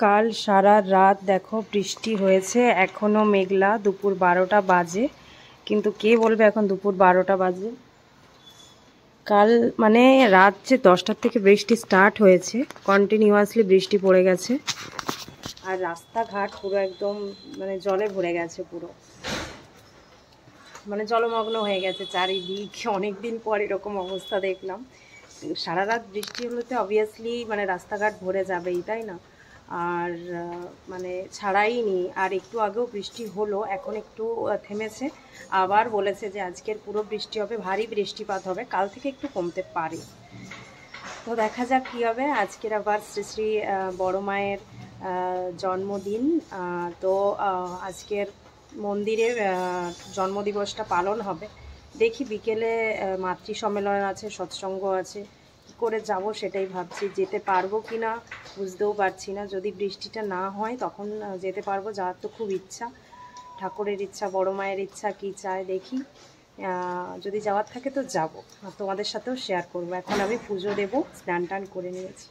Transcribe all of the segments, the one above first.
কাল সারা রাত দেখো বৃষ্টি হয়েছে, এখনো মেঘলা। দুপুর 12টা বাজে, কিন্তু কে বলবে এখন দুপুর 12টা বাজে। কাল মানে রাত যে 10টার থেকে বৃষ্টি স্টার্ট হয়েছে, কন্টিনিউয়াসলি বৃষ্টি পড়ে গেছে। আর রাস্তাঘাট পুরো একদম মানে জলে ভরে গেছে, পুরো মানে জলমগ্ন হয়ে গেছে চারিদিক। অনেকদিন পর এরকম অবস্থা দেখলাম। সারা রাত বৃষ্টি হলে তো অবভিয়াসলি মানে রাস্তাঘাট ভরে যাবেই, তাই না? আর মানে ছাড়াইনি। আর একটু আগেও বৃষ্টি হলো, এখন একটু থেমেছে। আবার বলেছে যে আজকের পুরো বৃষ্টি হবে, ভারী বৃষ্টিপাত হবে, কাল থেকে একটু কমতে পারে। তো দেখা যাক কী হবে। আজকের আবার শ্রী শ্রী বড় মায়ের জন্মদিন। তো আজকের মন্দিরে জন্মদিবসটা পালন হবে। দেখি বিকেলে মাতৃ সম্মেলন আছে, সৎসঙ্গ আছে, কী করে যাব সেটাই ভাবছি। যেতে পারবো কি না বুঝতেও পারছি না। যদি বৃষ্টিটা না হয় তখন যেতে পারবো, যাওয়ার তো খুব ইচ্ছা। ঠাকুরের ইচ্ছা, বড় মায়ের ইচ্ছা, কী চায় দেখি। যদি যাওয়ার থাকে তো যাব, তোমাদের সাথেও শেয়ার করব। এখন আমি পুজো দেব, স্নান টান করে নিয়েছি।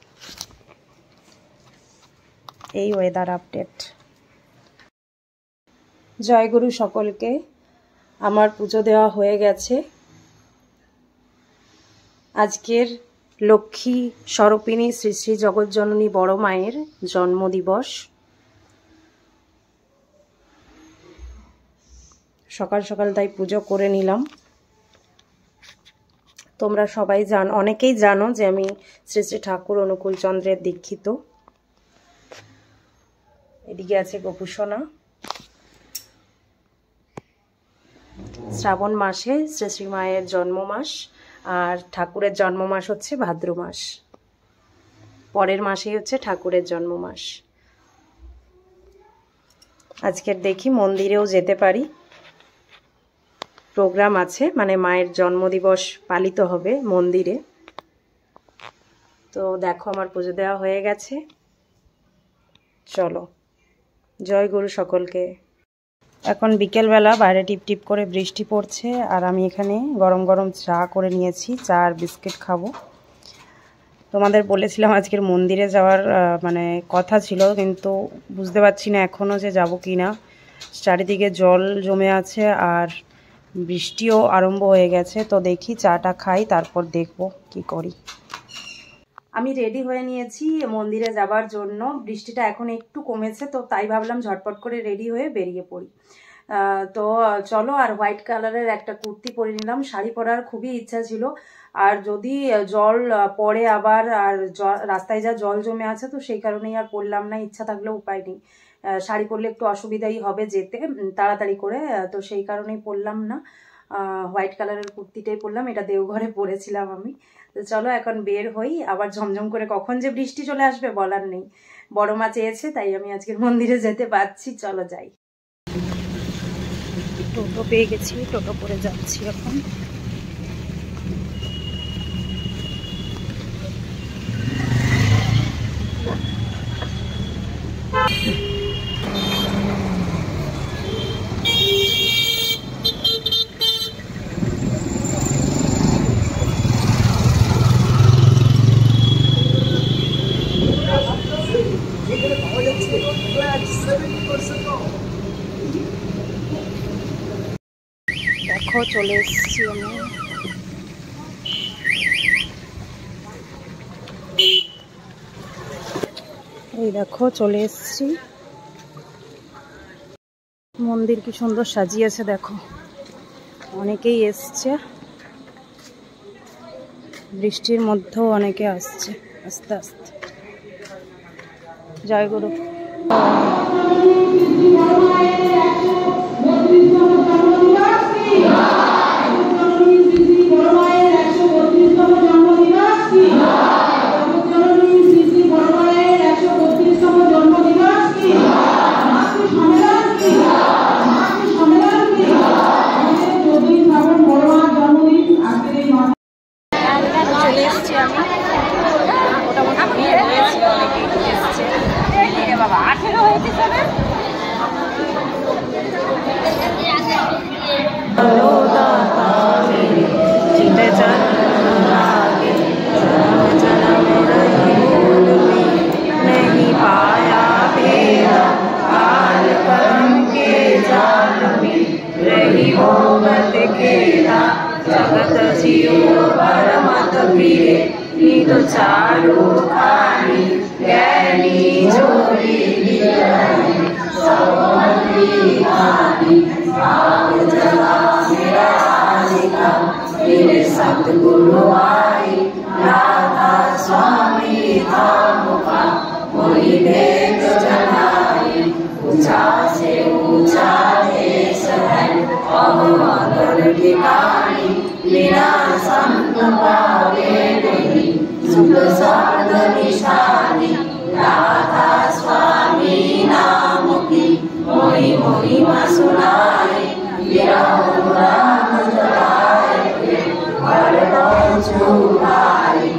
এই ওয়েদার আপডেট। জয়গুরু সকলকে। আমার পুজো দেওয়া হয়ে গেছে। আজকের লক্ষ্মী স্বরূপিণী শ্রী শ্রী জগৎজননী বড় মায়ের জন্মদিবস। সকাল সকাল তাই পুজো করে নিলাম। তোমরা সবাই জানো, অনেকেই জানো যে আমি শ্রী শ্রী ঠাকুর অনুকূল চন্দ্রের দীক্ষিত। এদিকে আছে গোপুসোনা। শ্রাবণ মাসে শ্রী শ্রী মায়ের জন্ম মাস, আর ঠাকুরের জন্ম মাস হচ্ছে ভাদ্র মাস। পরের মাসেই হচ্ছে ঠাকুরের জন্ম মাস। আজকের দেখি মন্দিরেও যেতে পারি। প্রোগ্রাম আছে, মানে মায়ের জন্মদিবস পালিত হবে মন্দিরে। তো দেখো আমার পুজো দেওয়া হয়ে গেছে। চলো, জয় গুরু সকলকে। এখন বিকেলবেলা, বাইরে টিপ টিপ করে বৃষ্টি পড়ছে, আর আমি এখানে গরম গরম চা করে নিয়েছি। চা আর বিস্কিট খাবো। তোমাদের বলেছিলাম আজকের মন্দিরে যাওয়ার মানে কথা ছিল, কিন্তু বুঝতে পারছি না এখনও যে যাব কি না। চারিদিকে জল জমে আছে আর বৃষ্টিও আরম্ভ হয়ে গেছে। তো দেখি, চাটা খাই, তারপর দেখব কি করি। আমি রেডি হয়ে নিয়েছি মন্দিরে যাবার জন্য। বৃষ্টিটা এখন একটু কমেছে, তো তাই ভাবলাম ঝটপট করে রেডি হয়ে বেরিয়ে পড়ি। তো চলো। আর হোয়াইট কালারের একটা কুর্তি পরে নিলাম। শাড়ি পরার খুবই ইচ্ছা ছিল, আর যদি জল পড়ে আবার, আর রাস্তায় যা জল জমে আছে, তো সেই কারণেই আর পরলাম না। ইচ্ছা থাকলেও উপায় নেই, শাড়ি পরলে একটু অসুবিধাই হবে যেতে তাড়াতাড়ি করে, তো সেই কারণেই পরলাম না। হোয়াইট কালারের কুর্তিটাই পরলাম, এটা দেওঘরে পরেছিলাম আমি। তো চলো এখন বের হই। আবার ঝমঝম করে কখন যে বৃষ্টি চলে আসবে বলার নেই। বড় মা চেয়েছে, তাই আমি আজকের মন্দিরে যেতে পারছি। চলো যাই। টোটো পেয়ে গেছি, টোটো করে যাচ্ছি এখন। দেখো চলে এসেছি আমি। এই দেখো চলে এসেছি। মন্দির কি সুন্দর সাজিয়েছে দেখো, অনেকেই এসছে। বৃষ্টির মধ্যেও অনেকে আসছে আস্তে আস্তে। জয় গুরু। চলে এসছি আমি, মোটামুটি হয়েছে, অনেকেই এসছে। বাবা 18 হয়েছে। तो चारू खानी ज्ञानी जोड़ी दिलाई सब मंत्री खानी भाव जला मेरा लिखा मेरे सतगुरु आई राधा स्वामी था मुखा वही देख जनाई ऊंचा से ऊंचा देश है अवधर ठिकानी बिना संत पावे नहीं सुख शब्द निशानी राधा स्वामी नाम की मोही महिमा सुनाई विरह राम जलाए हर छुपाई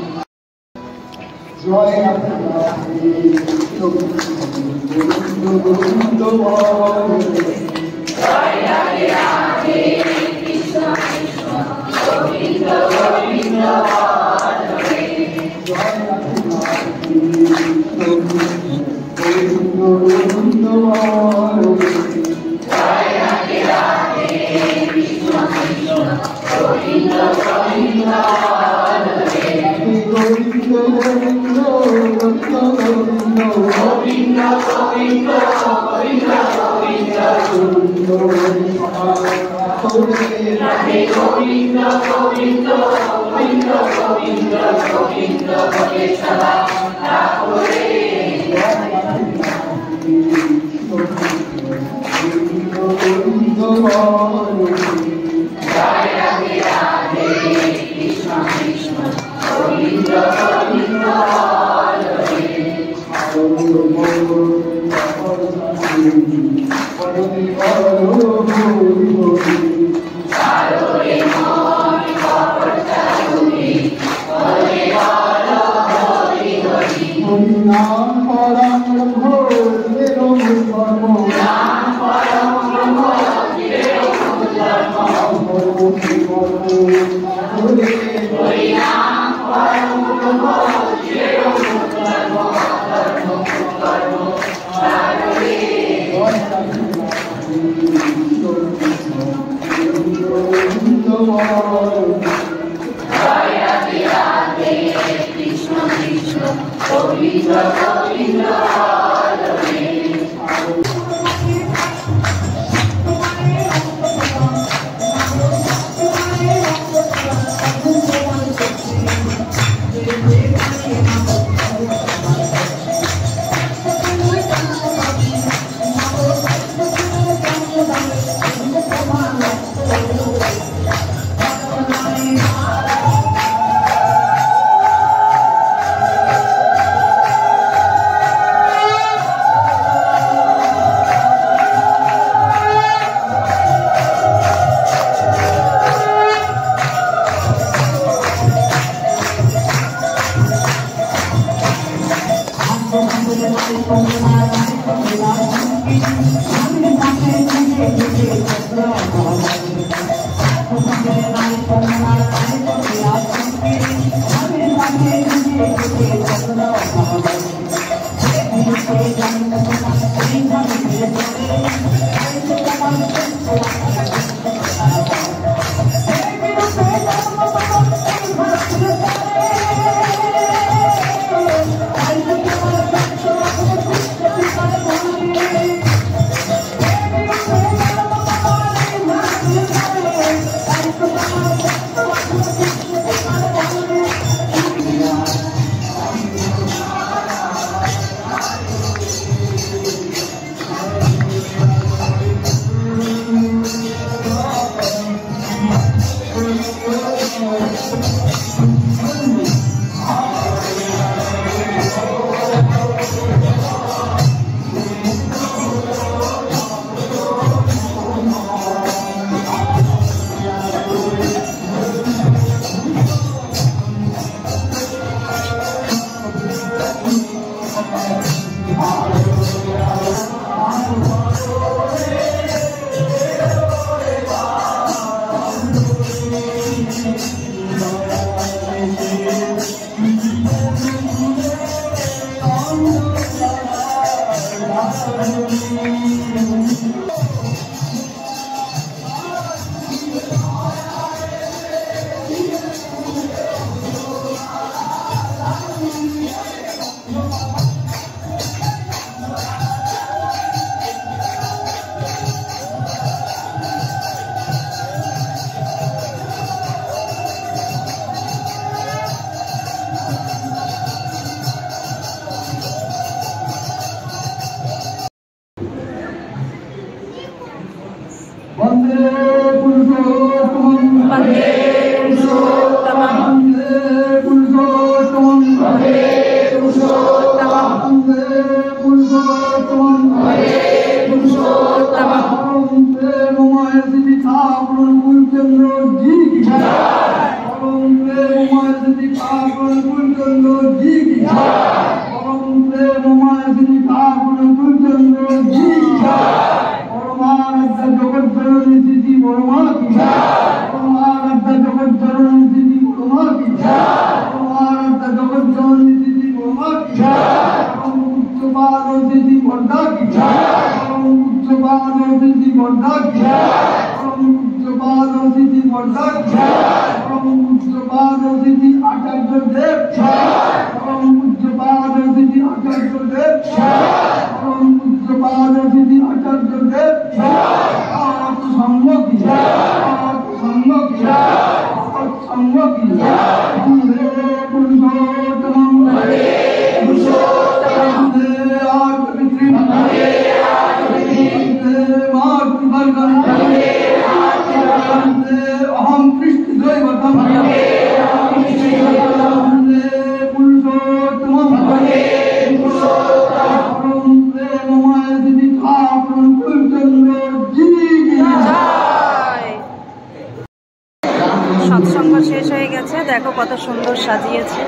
সৎসঙ্গ শেষ হয়ে গেছে, দেখো কত সুন্দর সাজিয়েছে।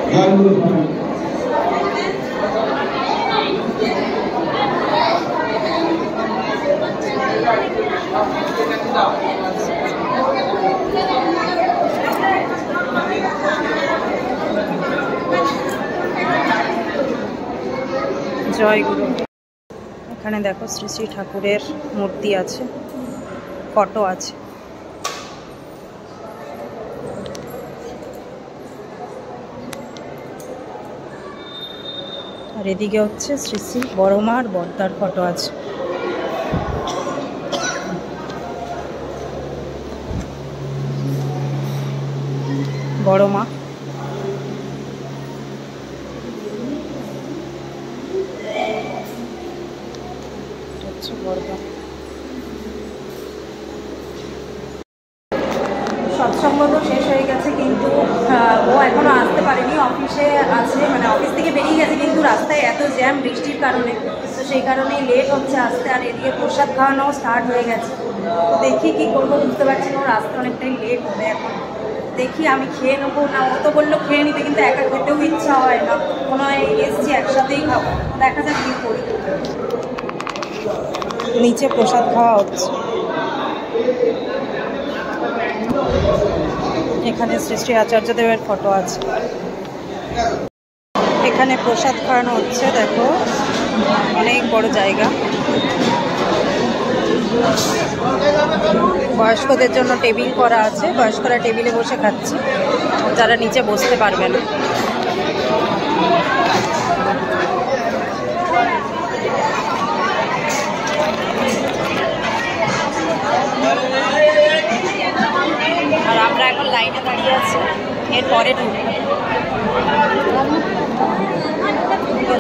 জয় গুরু। এখানে দেখো শ্রী শ্রী ঠাকুরের মূর্তি আছে, ফটো আছে। আর এদিকে হচ্ছে শ্রী শ্রী বড় মার বর্দার ফটো আছে। বড় মা, বর্দা। সৎসঙ্গ তো শেষ হয়ে গেছে, কিন্তু ও এখনো আসতে পারেনি, অফিসে আছে, মানে অফিস থেকে বেরিয়ে গেছে, কিন্তু রাস্তায় এত জ্যাম বৃষ্টির কারণে, তো সেই কারণেই লেট হচ্ছে আসতে। আর এদিকে প্রসাদ খাওয়ানোও স্টার্ট হয়ে গেছে, তো দেখি কি করবো বুঝতে পারছি না, ওর আসতে অনেকটাই লেট হবে। এখন দেখি আমি খেয়ে নেবো না, ও তো বললো খেয়ে নিতে, কিন্তু একা খেতেও ইচ্ছা হয় না, মনে হয় এসছি একসাথেই খাবো, দেখা যাক কি করি। নিচে প্রসাদ খাওয়া হচ্ছে, এখানে শ্রী শ্রী আচার্যদেবের ফটো আছে। এখানে প্রসাদ খাওয়ানো হচ্ছে, দেখো অনেক বড় জায়গা। বয়স্কদের জন্য টেবিল করা আছে, বয়স্করা টেবিলে বসে খাচ্ছে, যারা নিচে বসতে পারবে না। আর আমরা এখন লাইনে দাঁড়িয়ে আছি, এরপরে ঢুকবো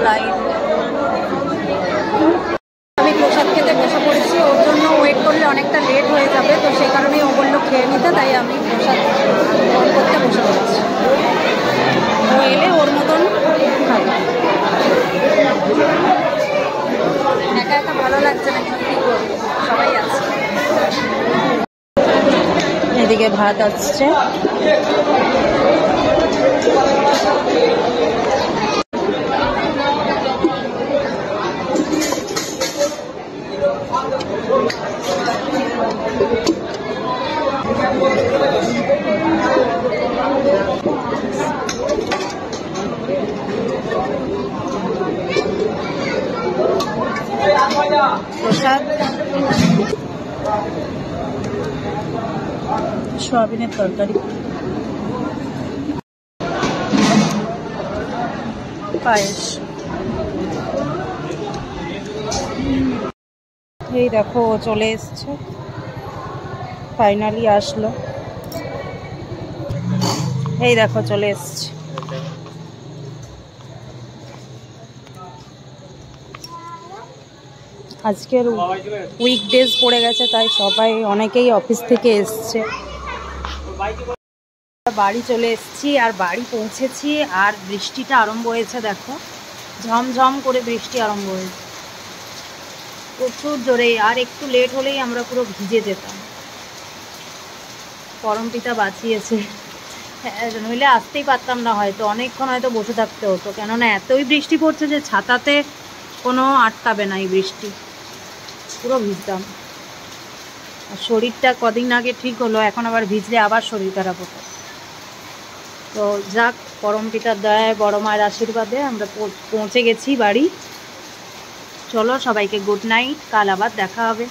লাইন। আমি প্রসাদ খেতে বসে পড়েছি, ওর জন্য ওয়েট করলে অনেকটা লেট হয়ে যাবে, তো সেই কারণেই ও বললো খেয়ে নিতে, তাই আমি প্রসাদ গ্রহণ করতে বসে পড়েছি। ও এলে ওর মতন খাবে। একা একা ভালো লাগছে না, কি করবো, সবাই আছে। এদিকে ভাত আসছে, প্রসাদ, সয়াবিনের তরকারি, পায়েস। এই দেখো চলে এসছে, ফাইনালি আসলো। এই দেখো চলে এসছে। আজকের উইকডেজ পড়ে গেছে, তাই সবাই অনেকেই অফিস থেকে এসছে। বাড়ি চলে এসেছি আর বাড়ি পৌঁছেছি আর বৃষ্টিটা আরম্ভ হয়েছে। দেখো ঝমঝম করে বৃষ্টি আরম্ভ হয়েছে প্রচুর জোরে। আর একটু লেট হলেই আমরা পুরো ভিজে যেতাম। পরমপিতা বাঁচিয়েছে, নইলে আসতেই পারতাম না, হয়তো অনেকক্ষণ হয়তো বসে থাকতে হতো, কেননা এতই বৃষ্টি পড়ছে যে ছাতাতে কোনো আটকাবে না এই বৃষ্টি, পুরো ভিজতাম। আর শরীরটা কদিন আগে ঠিক হলো, এখন আবার ভিজলে আবার শরীর খারাপ হতো। তো যাক, পরমপিতার দয়ায় বড় মায়ের আশীর্বাদে আমরা পৌঁছে গেছি বাড়ি। চলো সবাইকে গুড নাইট, কাল আবার দেখা হবে।